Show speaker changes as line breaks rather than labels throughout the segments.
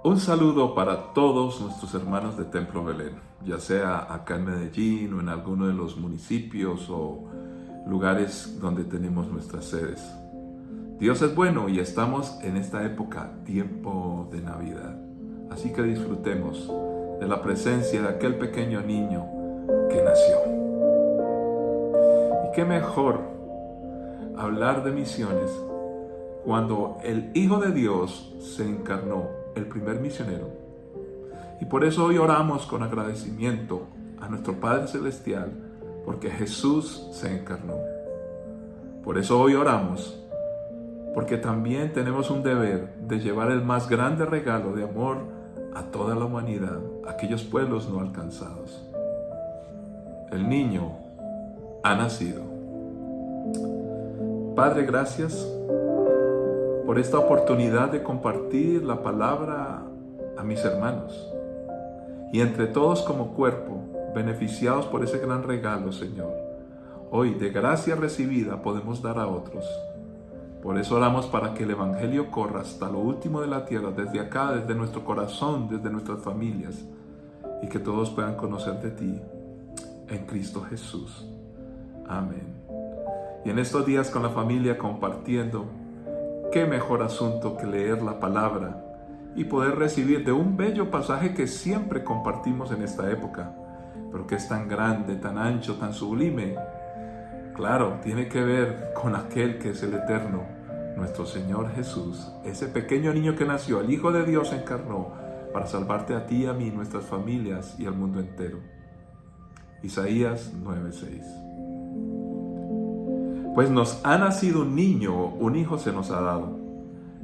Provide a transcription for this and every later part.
Un saludo para todos nuestros hermanos de Templo Belén, ya sea acá en Medellín o en alguno de los municipios o lugares donde tenemos nuestras sedes. Dios es bueno y estamos en esta época, tiempo de Navidad. Así que disfrutemos de la presencia de aquel pequeño niño que nació. Y qué mejor hablar de misiones cuando el Hijo de Dios se encarnó, el primer misionero. Y por eso hoy oramos con agradecimiento a nuestro Padre Celestial, porque Jesús se encarnó. Por eso hoy oramos, porque también tenemos un deber de llevar el más grande regalo de amor a toda la humanidad, a aquellos pueblos no alcanzados. El niño ha nacido. Padre, gracias por esta oportunidad de compartir la palabra a mis hermanos. Y entre todos como cuerpo, beneficiados por ese gran regalo, Señor, hoy de gracia recibida podemos dar a otros. Por eso oramos para que el Evangelio corra hasta lo último de la tierra, desde acá, desde nuestro corazón, desde nuestras familias, y que todos puedan conocer de ti, en Cristo Jesús. Amén. Y en estos días con la familia compartiendo, qué mejor asunto que leer la palabra y poder recibir de un bello pasaje que siempre compartimos en esta época, pero que es tan grande, tan ancho, tan sublime. Claro, tiene que ver con aquel que es el Eterno, nuestro Señor Jesús, ese pequeño niño que nació, el Hijo de Dios se encarnó para salvarte a ti, a mí, nuestras familias y al mundo entero. Isaías 9:6. Pues nos ha nacido un niño, un hijo se nos ha dado.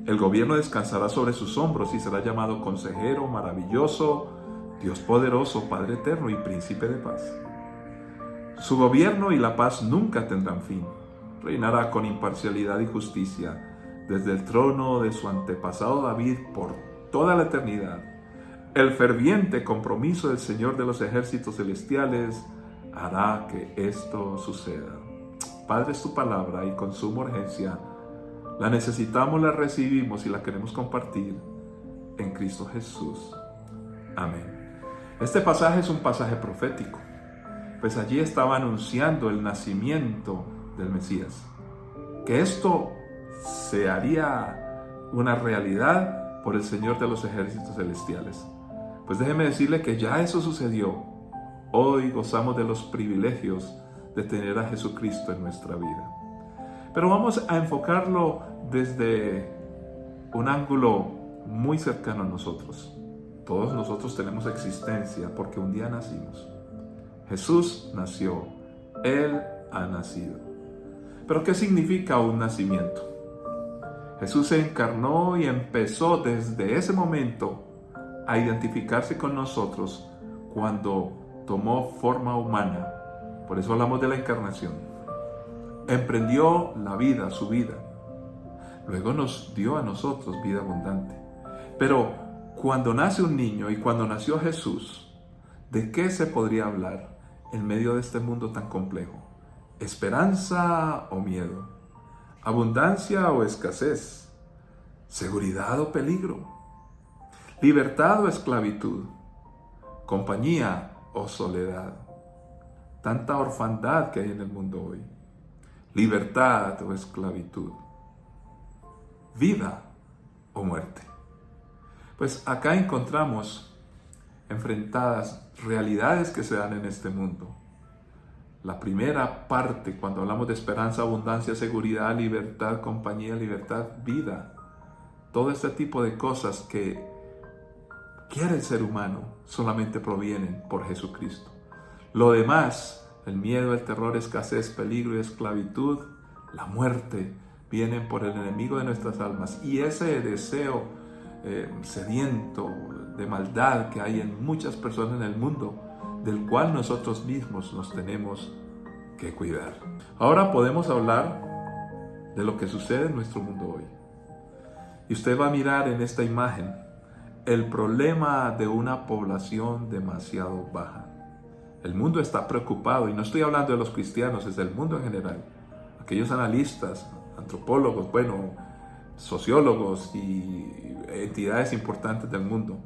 El gobierno descansará sobre sus hombros y será llamado Consejero, Maravilloso, Dios Poderoso, Padre Eterno y Príncipe de Paz. Su gobierno y la paz nunca tendrán fin. Reinará con imparcialidad y justicia desde el trono de su antepasado David por toda la eternidad. El ferviente compromiso del Señor de los ejércitos celestiales hará que esto suceda. Padre, es tu palabra y con suma urgencia la necesitamos, la recibimos y la queremos compartir en Cristo Jesús. Amén. Este pasaje es un pasaje profético, pues allí estaba anunciando el nacimiento del Mesías, que esto se haría una realidad por el Señor de los ejércitos celestiales. Pues déjeme decirle que ya eso sucedió. Hoy gozamos de los privilegios de tener a Jesucristo en nuestra vida. Pero vamos a enfocarlo desde un ángulo muy cercano a nosotros. Todos nosotros tenemos existencia porque un día nacimos. Jesús nació, Él ha nacido. ¿Pero qué significa un nacimiento? Jesús se encarnó y empezó desde ese momento a identificarse con nosotros cuando tomó forma humana. Por eso hablamos de la encarnación. Emprendió la vida, su vida. Luego nos dio a nosotros vida abundante. Pero cuando nace un niño y cuando nació Jesús, ¿de qué se podría hablar en medio de este mundo tan complejo? ¿Esperanza o miedo? ¿Abundancia o escasez? ¿Seguridad o peligro? ¿Libertad o esclavitud? ¿Compañía o soledad? Tanta orfandad que hay en el mundo hoy. Libertad o esclavitud. Vida o muerte. Pues acá encontramos enfrentadas realidades que se dan en este mundo. La primera parte, cuando hablamos de esperanza, abundancia, seguridad, libertad, compañía, libertad, vida. Todo este tipo de cosas que quiere el ser humano solamente provienen por Jesucristo. Lo demás, el miedo, el terror, escasez, peligro y esclavitud, la muerte, vienen por el enemigo de nuestras almas. Y ese deseo sediento de maldad que hay en muchas personas en el mundo, del cual nosotros mismos nos tenemos que cuidar. Ahora podemos hablar de lo que sucede en nuestro mundo hoy. Y usted va a mirar en esta imagen el problema de una población demasiado baja. El mundo está preocupado, y no estoy hablando de los cristianos, es del mundo en general. Aquellos analistas, antropólogos, sociólogos y entidades importantes del mundo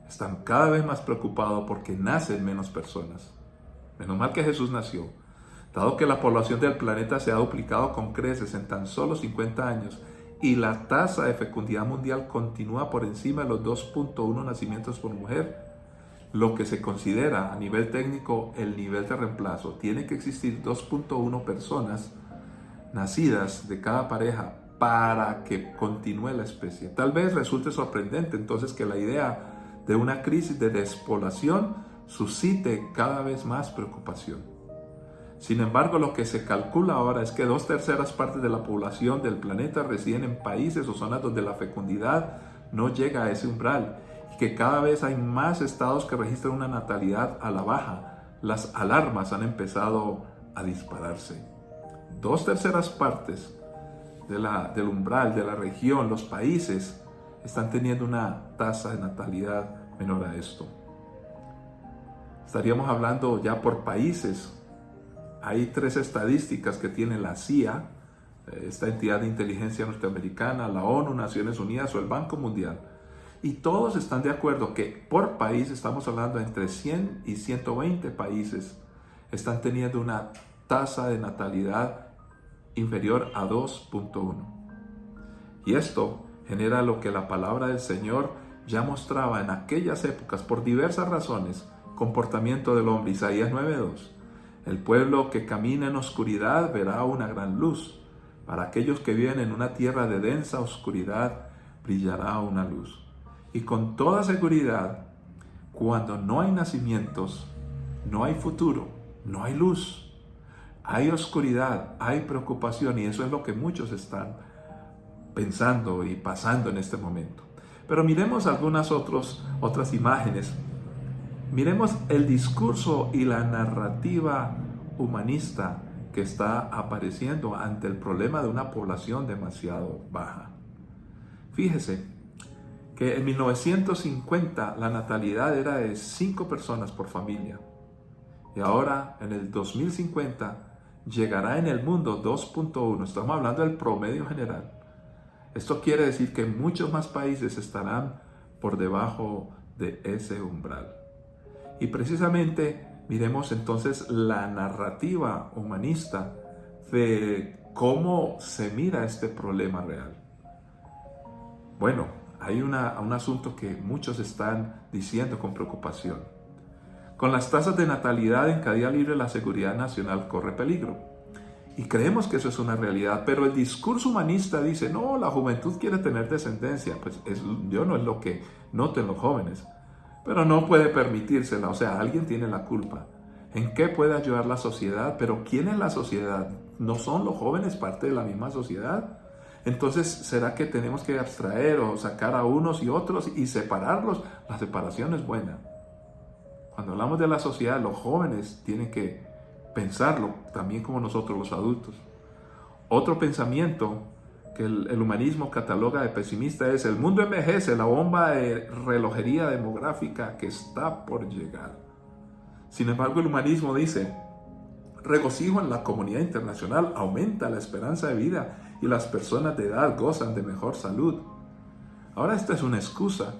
están cada vez más preocupados porque nacen menos personas. Menos mal que Jesús nació, dado que la población del planeta se ha duplicado con creces en tan solo 50 años y la tasa de fecundidad mundial continúa por encima de los 2.1 nacimientos por mujer, lo que se considera a nivel técnico el nivel de reemplazo. Tiene que existir 2.1 personas nacidas de cada pareja para que continúe la especie. Tal vez resulte sorprendente entonces que la idea de una crisis de despoblación suscite cada vez más preocupación. Sin embargo, lo que se calcula ahora es que 2/3 partes de la población del planeta residen en países o zonas donde la fecundidad no llega a ese umbral y que cada vez hay más estados que registran una natalidad a la baja. Las alarmas han empezado a dispararse. 2/3 partes del umbral de la región, los países, están teniendo una tasa de natalidad menor a esto. Estaríamos hablando ya por países. Hay 3 estadísticas que tiene la CIA, esta entidad de inteligencia norteamericana, la ONU, Naciones Unidas o el Banco Mundial. Y todos están de acuerdo que por país, estamos hablando entre 100 y 120 países, están teniendo una tasa de natalidad inferior a 2.1. Y esto genera lo que la palabra del Señor ya mostraba en aquellas épocas por diversas razones, comportamiento del hombre. Isaías 9:2. El pueblo que camina en oscuridad verá una gran luz. Para aquellos que viven en una tierra de densa oscuridad brillará una luz. Y con toda seguridad, cuando no hay nacimientos, no hay futuro, no hay luz. Hay oscuridad, hay preocupación, y eso es lo que muchos están pensando y pasando en este momento. Pero miremos algunas otras imágenes. Miremos el discurso y la narrativa humanista que está apareciendo ante el problema de una población demasiado baja. Fíjese que en 1950 la natalidad era de 5 personas por familia. Y ahora en el 2050 llegará en el mundo 2.1. Estamos hablando del promedio general. Esto quiere decir que muchos más países estarán por debajo de ese umbral. Y precisamente miremos entonces la narrativa humanista de cómo se mira este problema real. Bueno, hay un asunto que muchos están diciendo con preocupación. Con las tasas de natalidad en caída libre, la seguridad nacional corre peligro. Y creemos que eso es una realidad, pero el discurso humanista dice, no, la juventud quiere tener descendencia. Pues yo no es lo que noten los jóvenes, pero no puede permitírsela, o sea, alguien tiene la culpa. ¿En qué puede ayudar la sociedad? Pero ¿quién es la sociedad? ¿No son los jóvenes parte de la misma sociedad? Entonces, ¿será que tenemos que abstraer o sacar a unos y otros y separarlos? La separación es buena. Cuando hablamos de la sociedad, los jóvenes tienen que pensarlo también como nosotros los adultos. Otro pensamiento que el humanismo cataloga de pesimista es: el mundo envejece, la bomba de relojería demográfica que está por llegar. Sin embargo, el humanismo dice: regocijo en la comunidad internacional, aumenta la esperanza de vida y las personas de edad gozan de mejor salud. Ahora esta es una excusa,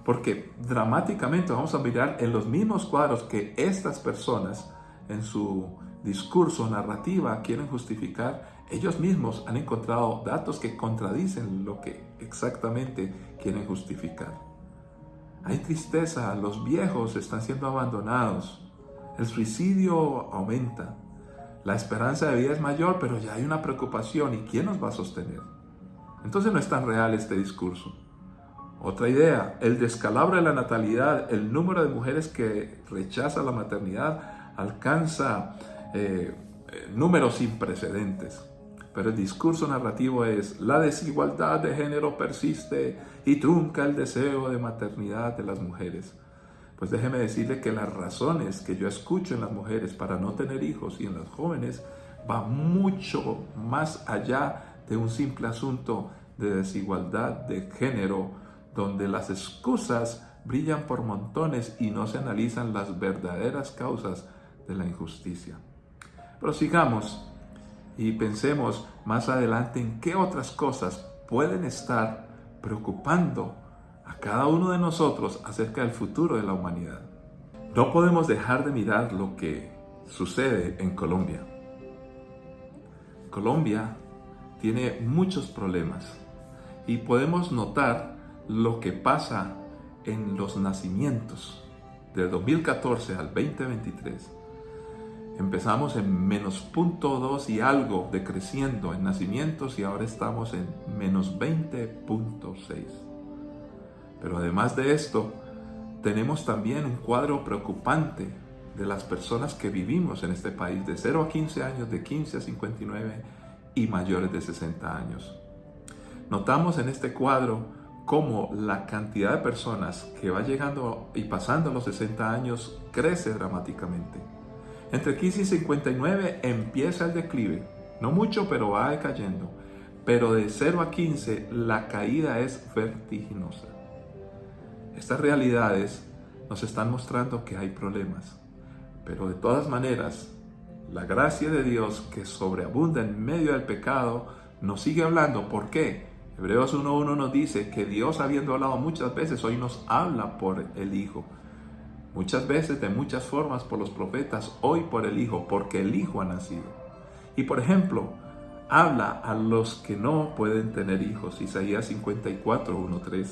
porque dramáticamente vamos a mirar en los mismos cuadros que estas personas en su discurso, narrativa, quieren justificar. Ellos mismos han encontrado datos que contradicen lo que exactamente quieren justificar. Hay tristeza, los viejos están siendo abandonados, el suicidio aumenta, la esperanza de vida es mayor, pero ya hay una preocupación. ¿Y quién nos va a sostener? Entonces no es tan real este discurso. Otra idea: el descalabro de la natalidad, el número de mujeres que rechazan la maternidad alcanza números sin precedentes. Pero el discurso narrativo es: la desigualdad de género persiste y trunca el deseo de maternidad de las mujeres. Pues déjeme decirle que las razones que yo escucho en las mujeres para no tener hijos y en las jóvenes va mucho más allá de un simple asunto de desigualdad de género, donde las excusas brillan por montones y no se analizan las verdaderas causas de la injusticia. Pero sigamos y pensemos más adelante en qué otras cosas pueden estar preocupando a cada uno de nosotros acerca del futuro de la humanidad. No podemos dejar de mirar lo que sucede en Colombia. Colombia tiene muchos problemas y podemos notar lo que pasa en los nacimientos. Del 2014 al 2023 empezamos en menos 0.2 y algo decreciendo en nacimientos y ahora estamos en menos 20.6. Pero además de esto, tenemos también un cuadro preocupante de las personas que vivimos en este país de 0 a 15 años, de 15 a 59 y mayores de 60 años. Notamos en este cuadro cómo la cantidad de personas que va llegando y pasando los 60 años crece dramáticamente. Entre 15 y 59 empieza el declive, no mucho, pero va decayendo. Pero de 0 a 15 la caída es vertiginosa. Estas realidades nos están mostrando que hay problemas, pero de todas maneras, la gracia de Dios que sobreabunda en medio del pecado nos sigue hablando. ¿Por qué? Hebreos 1.1 nos dice que Dios, habiendo hablado muchas veces, hoy nos habla por el Hijo. Muchas veces, de muchas formas, por los profetas, hoy por el Hijo, porque el Hijo ha nacido. Y por ejemplo, habla a los que no pueden tener hijos. Isaías 54.1.3.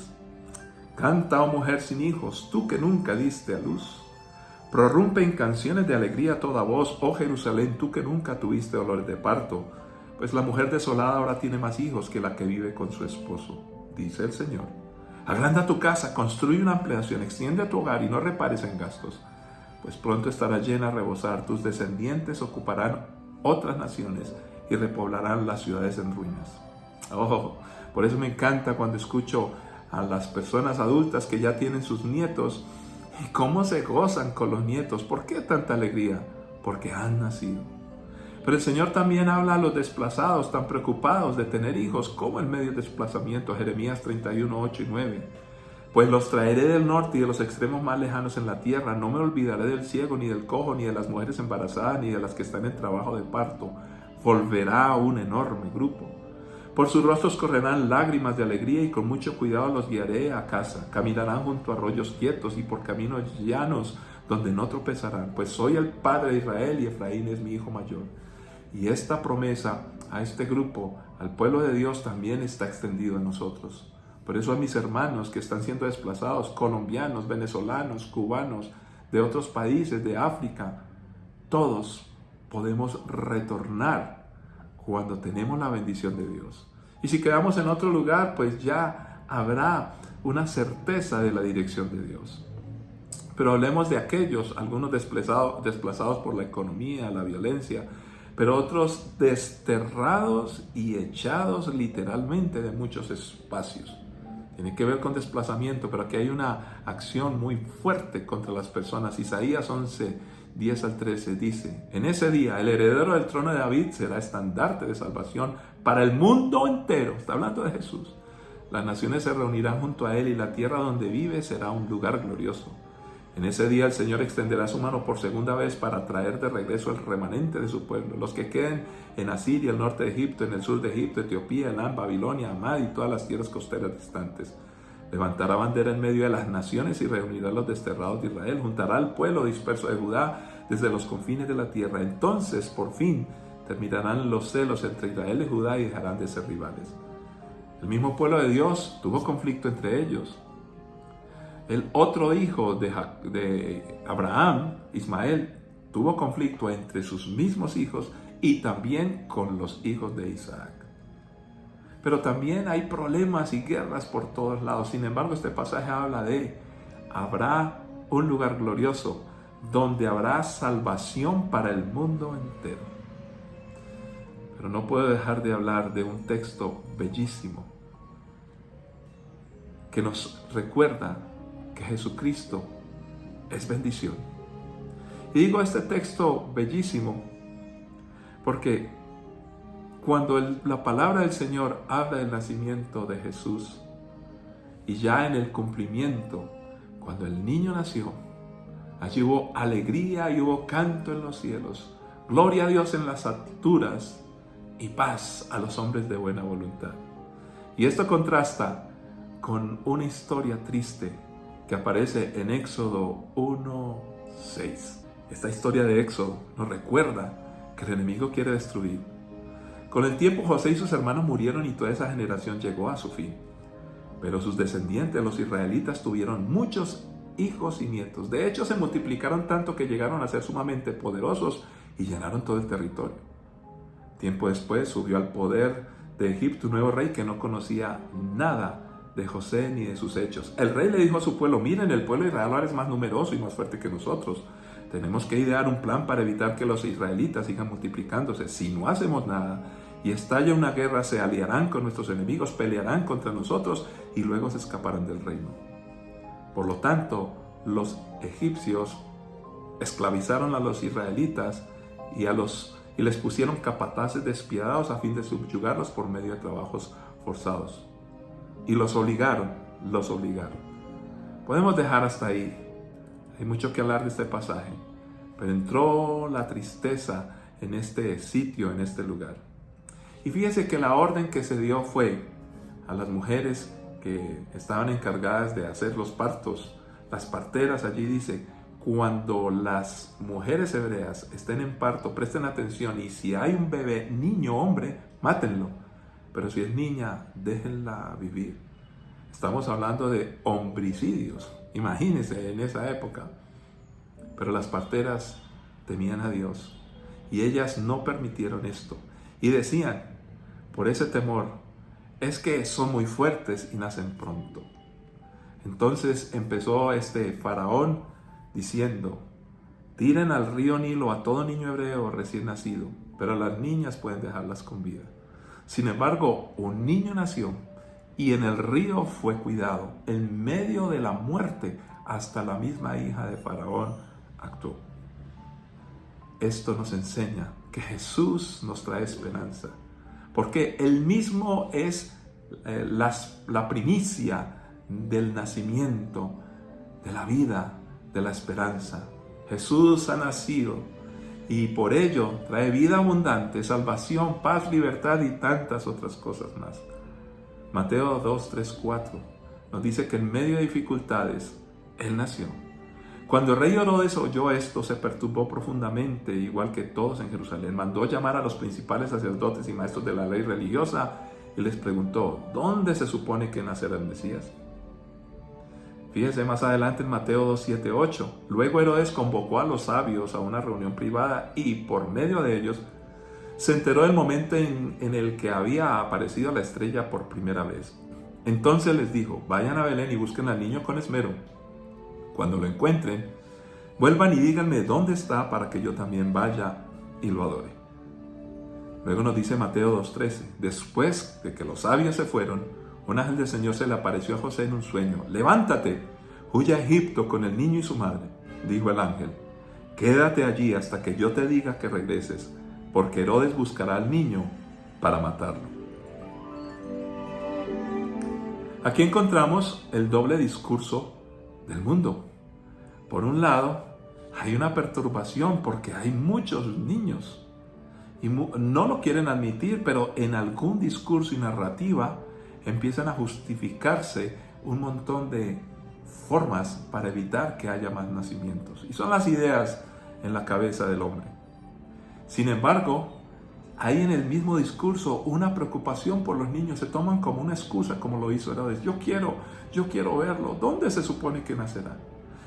Canta, oh mujer sin hijos, tú que nunca diste a luz. Prorrumpe en canciones de alegría toda voz, oh Jerusalén, tú que nunca tuviste dolores de parto. Pues la mujer desolada ahora tiene más hijos que la que vive con su esposo, dice el Señor. Agranda tu casa, construye una ampliación, extiende tu hogar y no repares en gastos, pues pronto estará llena a rebosar. Tus descendientes ocuparán otras naciones y repoblarán las ciudades en ruinas. Oh, por eso me encanta cuando escucho a las personas adultas que ya tienen sus nietos y cómo se gozan con los nietos. ¿Por qué tanta alegría? Porque han nacido. Pero el Señor también habla a los desplazados, tan preocupados de tener hijos, como en medio del desplazamiento. Jeremías 31.8 y 9. Pues los traeré del norte y de los extremos más lejanos en la tierra. No me olvidaré del ciego, ni del cojo, ni de las mujeres embarazadas, ni de las que están en trabajo de parto. Volverá un enorme grupo. Por sus rostros correrán lágrimas de alegría y con mucho cuidado los guiaré a casa. Caminarán junto a arroyos quietos y por caminos llanos donde no tropezarán. Pues soy el padre de Israel y Efraín es mi hijo mayor. Y esta promesa a este grupo, al pueblo de Dios, también está extendido a nosotros. Por eso a mis hermanos que están siendo desplazados, colombianos, venezolanos, cubanos, de otros países, de África, todos podemos retornar cuando tenemos la bendición de Dios. Y si quedamos en otro lugar, pues ya habrá una certeza de la dirección de Dios. Pero hablemos de aquellos, algunos desplazados por la economía, la violencia, pero otros desterrados y echados literalmente de muchos espacios. Tiene que ver con desplazamiento, pero aquí hay una acción muy fuerte contra las personas. Isaías 11:10-13 dice: en ese día el heredero del trono de David será estandarte de salvación para el mundo entero. Está hablando de Jesús. Las naciones se reunirán junto a él y la tierra donde vive será un lugar glorioso. En ese día el Señor extenderá su mano por segunda vez para traer de regreso el remanente de su pueblo, los que queden en Asiria, el norte de Egipto, en el sur de Egipto, Etiopía, Elán, Babilonia, Amad y todas las tierras costeras distantes. Levantará bandera en medio de las naciones y reunirá a los desterrados de Israel. Juntará al pueblo disperso de Judá desde los confines de la tierra. Entonces, por fin, terminarán los celos entre Israel y Judá y dejarán de ser rivales. El mismo pueblo de Dios tuvo conflicto entre ellos. El otro hijo de Abraham, Ismael, tuvo conflicto entre sus mismos hijos y también con los hijos de Isaac. Pero también hay problemas y guerras por todos lados. Sin embargo, este pasaje habla de: habrá un lugar glorioso donde habrá salvación para el mundo entero. Pero no puedo dejar de hablar de un texto bellísimo que nos recuerda que Jesucristo es bendición. Y digo este texto bellísimo porque cuando la palabra del Señor habla del nacimiento de Jesús y ya en el cumplimiento, cuando el niño nació, allí hubo alegría y hubo canto en los cielos, gloria a Dios en las alturas y paz a los hombres de buena voluntad. Y esto contrasta con una historia triste que aparece en Éxodo 1:6. Esta historia de Éxodo nos recuerda que el enemigo quiere destruir. Con el tiempo José y sus hermanos murieron y toda esa generación llegó a su fin. Pero sus descendientes, los israelitas, tuvieron muchos hijos y nietos. De hecho, se multiplicaron tanto que llegaron a ser sumamente poderosos y llenaron todo el territorio. Tiempo después subió al poder de Egipto un nuevo rey que no conocía nada de José ni de sus hechos. El rey le dijo a su pueblo: miren, el pueblo de Israel ahora es más numeroso y más fuerte que nosotros. Tenemos que idear un plan para evitar que los israelitas sigan multiplicándose. Si no hacemos nada y estalla una guerra, se aliarán con nuestros enemigos, pelearán contra nosotros y luego se escaparán del reino. Por lo tanto, los egipcios esclavizaron a los israelitas y les pusieron capataces despiadados a fin de subyugarlos por medio de trabajos forzados. Y los obligaron. Podemos dejar hasta ahí. Hay mucho que hablar de este pasaje. Pero entró la tristeza en este sitio, en este lugar. Y fíjese que la orden que se dio fue a las mujeres que estaban encargadas de hacer los partos, las parteras. Allí dice: cuando las mujeres hebreas estén en parto, presten atención, y si hay un bebé, niño o hombre, mátenlo. Pero si es niña, déjenla vivir. Estamos hablando de homicidios, imagínense en esa época. Pero las parteras temían a Dios y ellas no permitieron esto. Y decían, por ese temor, es que son muy fuertes y nacen pronto. Entonces empezó este faraón diciendo: tiren al río Nilo a todo niño hebreo recién nacido, pero a las niñas pueden dejarlas con vida. Sin embargo, un niño nació y en el río fue cuidado, en medio de la muerte, hasta la misma hija de Faraón actuó. Esto nos enseña que Jesús nos trae esperanza, porque Él mismo es la primicia del nacimiento, de la vida, de la esperanza. Jesús ha nacido y por ello trae vida abundante, salvación, paz, libertad y tantas otras cosas más. Mateo 2, 3, 4 nos dice que en medio de dificultades Él nació. Cuando el rey Herodes oyó esto, se perturbó profundamente, igual que todos en Jerusalén. Mandó llamar a los principales sacerdotes y maestros de la ley religiosa y les preguntó: ¿dónde se supone que nacerá el Mesías? Fíjese más adelante en Mateo 2, 7, 8. Luego Herodes convocó a los sabios a una reunión privada y por medio de ellos se enteró del momento en el que había aparecido la estrella por primera vez. Entonces les dijo: vayan a Belén y busquen al niño con esmero. Cuando lo encuentren, vuelvan y díganme dónde está para que yo también vaya y lo adore. Luego nos dice Mateo 2:13. Después de que los sabios se fueron, un ángel del Señor se le apareció a José en un sueño. Levántate, huye a Egipto con el niño y su madre, dijo el ángel. Quédate allí hasta que yo te diga que regreses, porque Herodes buscará al niño para matarlo. Aquí encontramos el doble discurso del mundo. Por un lado, hay una perturbación porque hay muchos niños y no lo quieren admitir, pero en algún discurso y narrativa empiezan a justificarse un montón de formas para evitar que haya más nacimientos. Y son las ideas en la cabeza del hombre. Sin embargo, hay en el mismo discurso una preocupación por los niños. Se toman como una excusa, como lo hizo Herodes. Yo quiero verlo. ¿Dónde se supone que nacerá?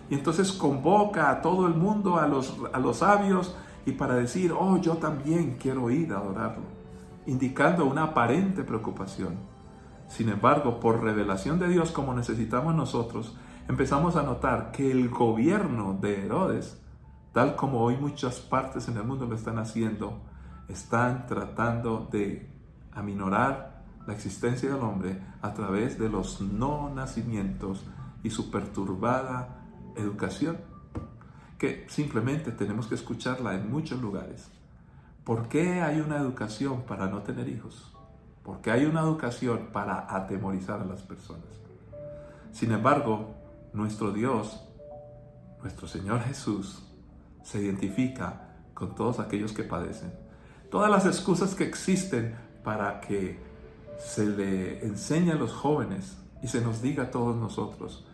Y entonces convoca a todo el mundo, a los sabios, y para decir: oh, yo también quiero ir a adorarlo, indicando una aparente preocupación. Sin embargo, por revelación de Dios, como necesitamos nosotros, empezamos a notar que el gobierno de Herodes, tal como hoy muchas partes en el mundo lo están haciendo, están tratando de aminorar la existencia del hombre a través de los no nacimientos y su perturbada educación, que simplemente tenemos que escucharla en muchos lugares. ¿Por qué hay una educación para no tener hijos? ¿Por qué hay una educación para atemorizar a las personas? Sin embargo, nuestro Dios, nuestro Señor Jesús, se identifica con todos aquellos que padecen. Todas las excusas que existen para que se le enseña a los jóvenes y se nos diga a todos nosotros,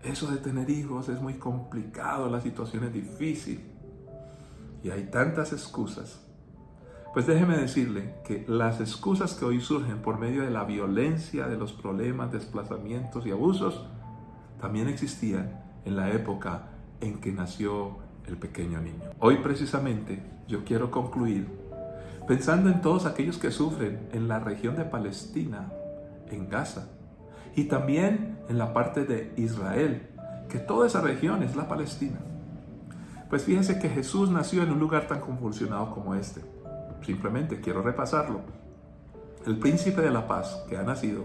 eso de tener hijos es muy complicado, la situación es difícil y hay tantas excusas. Pues déjeme decirle que las excusas que hoy surgen por medio de la violencia, de los problemas, desplazamientos y abusos, también existían en la época en que nació el pequeño niño. Hoy precisamente yo quiero concluir pensando en todos aquellos que sufren en la región de Palestina, en Gaza, y también en la parte de Israel, que toda esa región es la Palestina. Pues fíjense que Jesús nació en un lugar tan convulsionado como este. Simplemente quiero repasarlo. El príncipe de la paz que ha nacido,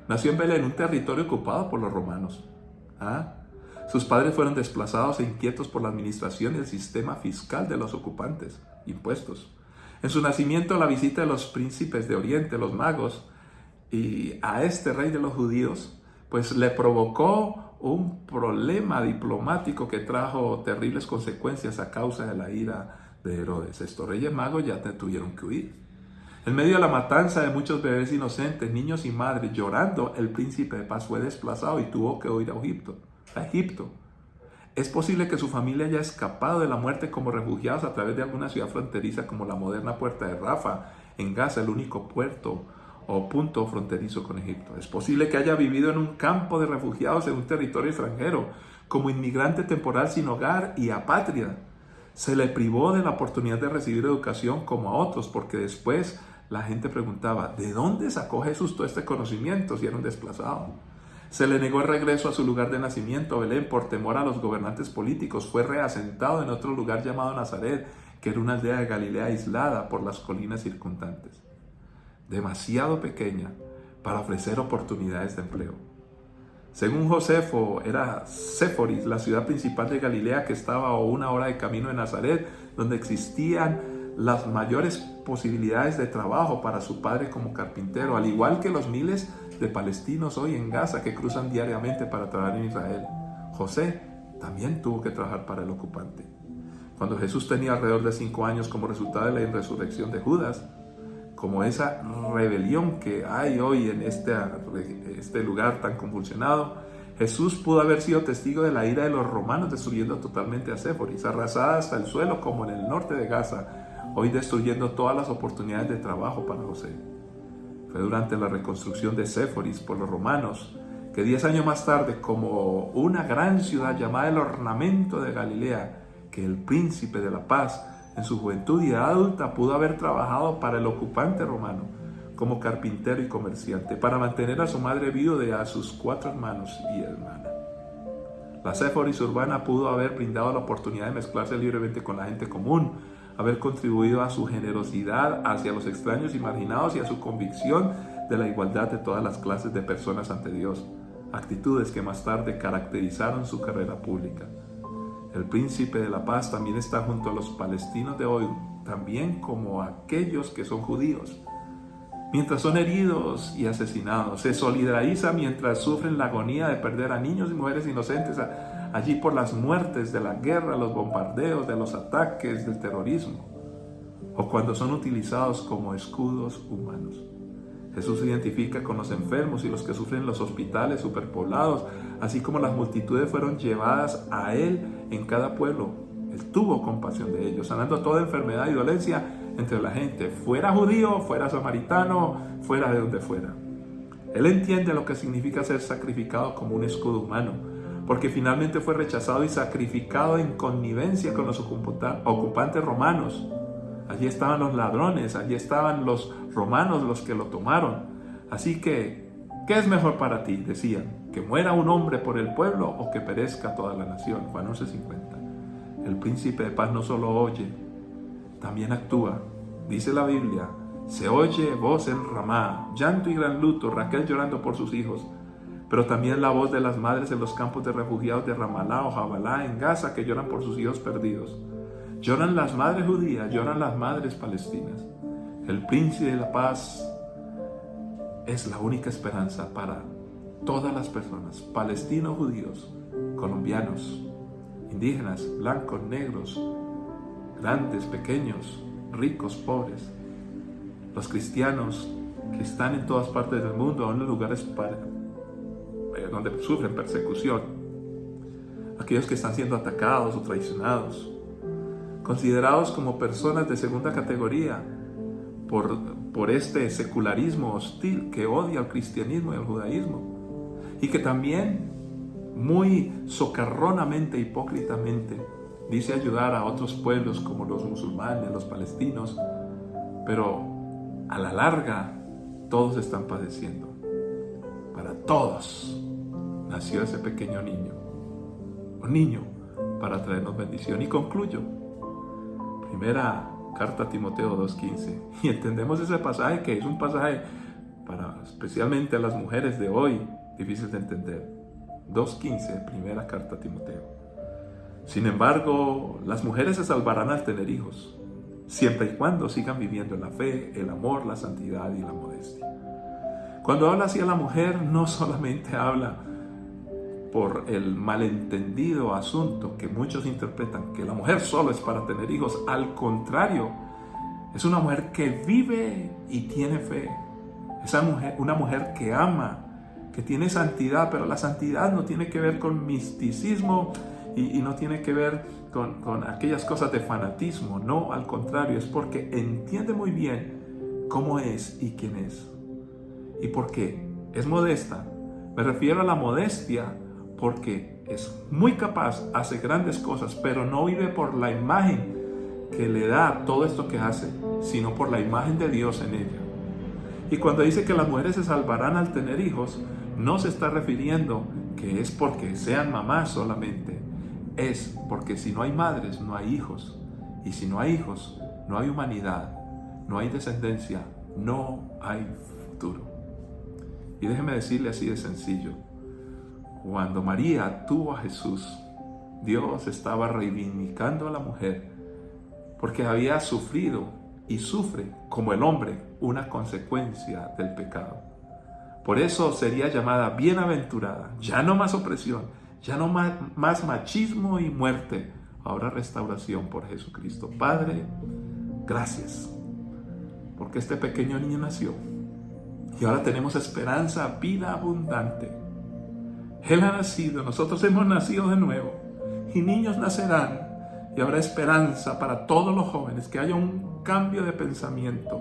nació en Belén, un territorio ocupado por los romanos. Sus padres fueron desplazados e inquietos por la administración y el sistema fiscal de los ocupantes, impuestos. En su nacimiento, la visita de los príncipes de Oriente, los magos, y a este rey de los judíos, pues le provocó un problema diplomático que trajo terribles consecuencias a causa de la ira de Herodes. Estos reyes magos ya tuvieron que huir. En medio de la matanza de muchos bebés inocentes, niños y madres llorando, el príncipe de paz fue desplazado y tuvo que huir a Egipto. Es posible que su familia haya escapado de la muerte como refugiados a través de alguna ciudad fronteriza como la moderna puerta de Rafa, en Gaza, el único puerto o punto fronterizo con Egipto. Es posible que haya vivido en un campo de refugiados en un territorio extranjero, como inmigrante temporal sin hogar y apátrida. Se le privó de la oportunidad de recibir educación como a otros, porque después la gente preguntaba, ¿de dónde sacó Jesús todo este conocimiento si era un desplazado? Se le negó el regreso a su lugar de nacimiento, Belén, por temor a los gobernantes políticos. Fue reasentado en otro lugar llamado Nazaret, que era una aldea de Galilea aislada por las colinas circundantes. Demasiado pequeña para ofrecer oportunidades de empleo. Según Josefo, era Séforis, la ciudad principal de Galilea, que estaba a 1 hora de camino de Nazaret, donde existían las mayores posibilidades de trabajo para su padre como carpintero, al igual que los miles de palestinos hoy en Gaza que cruzan diariamente para trabajar en Israel. José también tuvo que trabajar para el ocupante. Cuando Jesús tenía alrededor de 5 años, como resultado de la resurrección de Judas, como esa rebelión que hay hoy en este lugar tan convulsionado, Jesús pudo haber sido testigo de la ira de los romanos destruyendo totalmente a Séforis, arrasada hasta el suelo como en el norte de Gaza, hoy destruyendo todas las oportunidades de trabajo para José. Fue durante la reconstrucción de Séforis por los romanos que 10 años más tarde, como una gran ciudad llamada el ornamento de Galilea, que el príncipe de la paz en su juventud y edad adulta pudo haber trabajado para el ocupante romano como carpintero y comerciante para mantener a su madre viuda y a sus 4 hermanos y hermanas. La Séforis urbana pudo haber brindado la oportunidad de mezclarse libremente con la gente común, haber contribuido a su generosidad hacia los extraños y marginados y a su convicción de la igualdad de todas las clases de personas ante Dios, actitudes que más tarde caracterizaron su carrera pública. El príncipe de la paz también está junto a los palestinos de hoy, también como aquellos que son judíos. Mientras son heridos y asesinados, se solidariza mientras sufren la agonía de perder a niños y mujeres inocentes allí por las muertes de la guerra, los bombardeos, de los ataques, del terrorismo, o cuando son utilizados como escudos humanos. Jesús se identifica con los enfermos y los que sufren en los hospitales superpoblados, así como las multitudes fueron llevadas a Él en cada pueblo. Él tuvo compasión de ellos, sanando toda enfermedad y dolencia entre la gente, fuera judío, fuera samaritano, fuera de donde fuera. Él entiende lo que significa ser sacrificado como un escudo humano, porque finalmente fue rechazado y sacrificado en connivencia con los ocupantes romanos. Allí estaban los ladrones, allí estaban los romanos los que lo tomaron. Así que, ¿qué es mejor para ti? Decían, que muera un hombre por el pueblo o que perezca toda la nación. Juan 11:50. El príncipe de paz no solo oye, también actúa. Dice la Biblia, se oye voz en Ramá, llanto y gran luto, Raquel llorando por sus hijos, pero también la voz de las madres en los campos de refugiados de Ramalá o Jabalá en Gaza que lloran por sus hijos perdidos. Lloran las madres judías, lloran las madres palestinas. El príncipe de la paz es la única esperanza para todas las personas, palestinos, judíos, colombianos, indígenas, blancos, negros, grandes, pequeños, ricos, pobres, los cristianos que están en todas partes del mundo, aún en lugares donde sufren persecución, aquellos que están siendo atacados o traicionados, considerados como personas de segunda categoría por este secularismo hostil que odia al cristianismo y al judaísmo, y que también muy socarronamente, hipócritamente, dice ayudar a otros pueblos como los musulmanes, los palestinos, pero a la larga todos están padeciendo. Para todos nació ese pequeño niño, un niño para traernos bendición. Y concluyo, primera carta a Timoteo 2:15, y entendemos ese pasaje, que es un pasaje para especialmente a las mujeres de hoy difícil de entender. 2:15, primera carta a Timoteo. Sin embargo, las mujeres se salvarán al tener hijos, siempre y cuando sigan viviendo en la fe, el amor, la santidad y la modestia. Cuando habla así a la mujer, no solamente habla por el malentendido asunto que muchos interpretan, que la mujer solo es para tener hijos. Al contrario, es una mujer que vive y tiene fe. Es una mujer que ama, que tiene santidad, pero la santidad no tiene que ver con misticismo y no tiene que ver con aquellas cosas de fanatismo. No, al contrario, es porque entiende muy bien cómo es y quién es. Y porque es modesta. Me refiero a la modestia porque es muy capaz, hace grandes cosas, pero no vive por la imagen que le da todo esto que hace, sino por la imagen de Dios en ella. Y cuando dice que las mujeres se salvarán al tener hijos, no se está refiriendo que es porque sean mamás solamente. Es porque si no hay madres, no hay hijos. Y si no hay hijos, no hay humanidad, no hay descendencia, no hay futuro. Y déjeme decirle así de sencillo. Cuando María tuvo a Jesús, Dios estaba reivindicando a la mujer porque había sufrido y sufre como el hombre una consecuencia del pecado. Por eso sería llamada bienaventurada. Ya no más opresión, ya no más machismo y muerte, ahora restauración por Jesucristo. Padre, gracias porque este pequeño niño nació y ahora tenemos esperanza, vida abundante. Él ha nacido, nosotros hemos nacido de nuevo y niños nacerán, y habrá esperanza para todos los jóvenes, que haya un cambio de pensamiento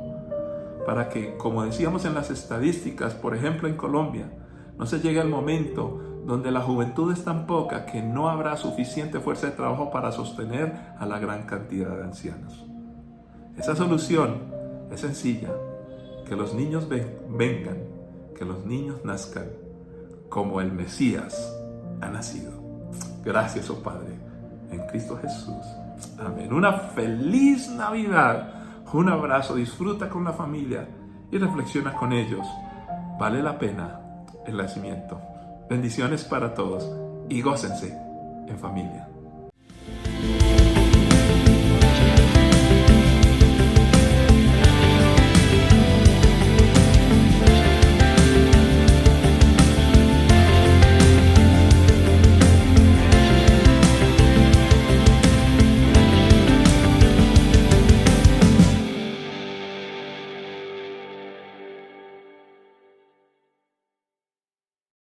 para que, como decíamos en las estadísticas, por ejemplo en Colombia, no se llegue al momento donde la juventud es tan poca que no habrá suficiente fuerza de trabajo para sostener a la gran cantidad de ancianos. Esa solución es sencilla: que los niños vengan, que los niños nazcan como el Mesías ha nacido. Gracias, oh Padre, en Cristo Jesús. Amén. Una feliz Navidad. Un abrazo. Disfruta con la familia y reflexiona con ellos. Vale la pena el nacimiento. Bendiciones para todos y gócense en familia.